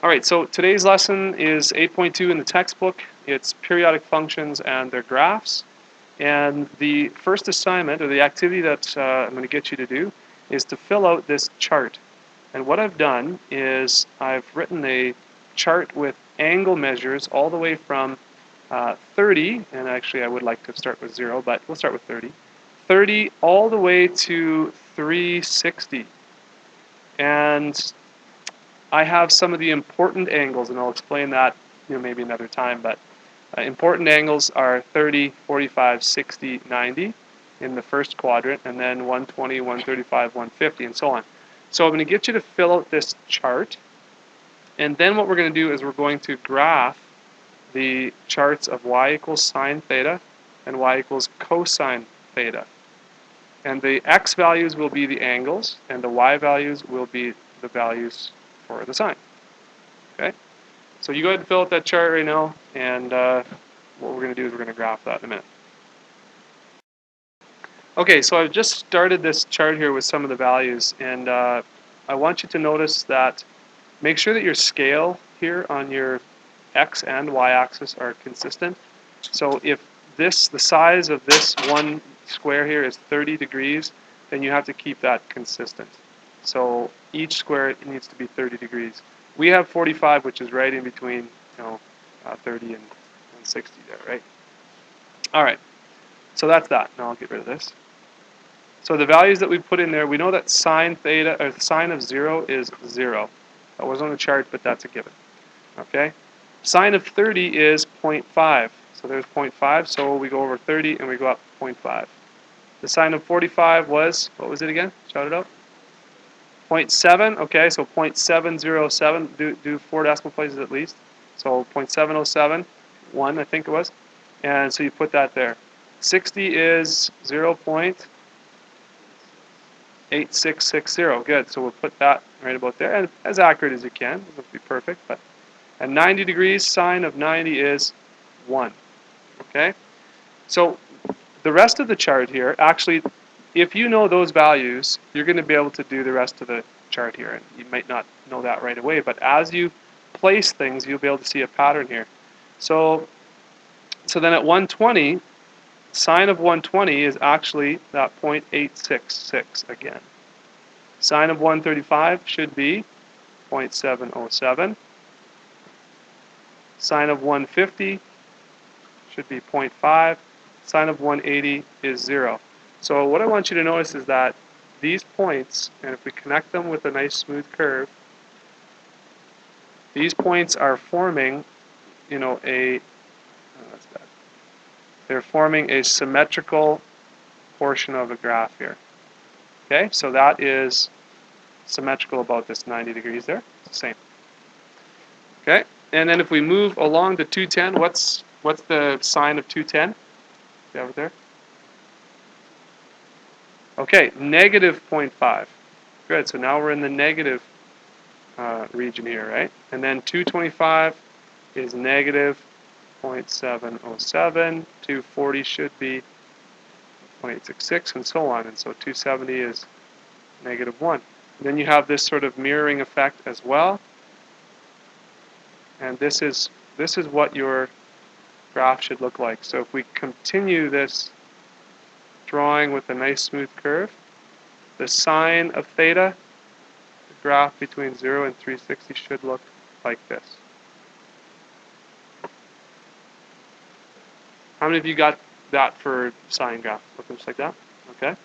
Alright, so today's lesson is 8.2 in the textbook. It's periodic functions and their graphs. And the first assignment, or the activity that I'm going to get you to do, is to fill out this chart. And what I've done is I've written a chart with angle measures all the way from 30, and actually I would like to start with 0, but we'll start with 30. 30 all the way to 360. And I have some of the important angles, and I'll explain that maybe another time, but important angles are 30, 45, 60, 90 in the first quadrant, and then 120, 135, 150, and so on. So I'm going to get you to fill out this chart, and then what we're going to do is we're going to graph the charts of y equals sine theta and y equals cosine theta. And the x values will be the angles, and the y values will be the values for the sine. Okay? So you go ahead and fill out that chart right now, and what we're going to do is we're going to graph that in a minute. Okay, so I've just started this chart here with some of the values, and I want you to notice that make sure that your scale here on your x and y axis are consistent. So if the size of this one square here is 30 degrees, then you have to keep that consistent. So each square needs to be 30 degrees. We have 45, which is right in between 30 and 60 there, right? All right, so that's that. Now I'll get rid of this. So the values that we put in there, we know that sine theta, or sine of 0 is 0. That was on the chart, but that's a given. Okay? Sine of 30 is 0.5. So there's 0.5, so we go over 30 and we go up 0.5. The sine of 45 was, what was it again? Shout it out. 0.7, okay, so 0.707, do 4 decimal places at least. So 0.707, 1 I think it was. And so you put that there. 60 is 0.8660, good. So we'll put that right about there, and as accurate as you can. It doesn't be perfect, but. And 90 degrees, sine of 90 is 1, okay? So the rest of the chart here, actually, if you know those values, you're going to be able to do the rest of the chart here. And you might not know that right away, but as you place things, you'll be able to see a pattern here. So then at 120, sine of 120 is actually that 0.866 again. Sine of 135 should be 0.707. Sine of 150 should be 0.5. Sine of 180 is 0. So what I want you to notice is that these points, and if we connect them with a nice smooth curve, these points are forming, they're forming a symmetrical portion of a graph here. Okay, so that is symmetrical about this 90 degrees there. It's the same. Okay, and then if we move along to 210, what's the sine of 210? You have it there? Okay, negative 0.5. Good, so now we're in the negative region here, right? And then 225 is negative 0.707. 240 should be 0.866, and so on. And so 270 is negative 1. And then you have this sort of mirroring effect as well. And this is what your graph should look like. So if we continue this drawing with a nice smooth curve, the sine of theta, the graph between 0 and 360 should look like this. How many of you got that for sine graph? Looking just like that? Okay.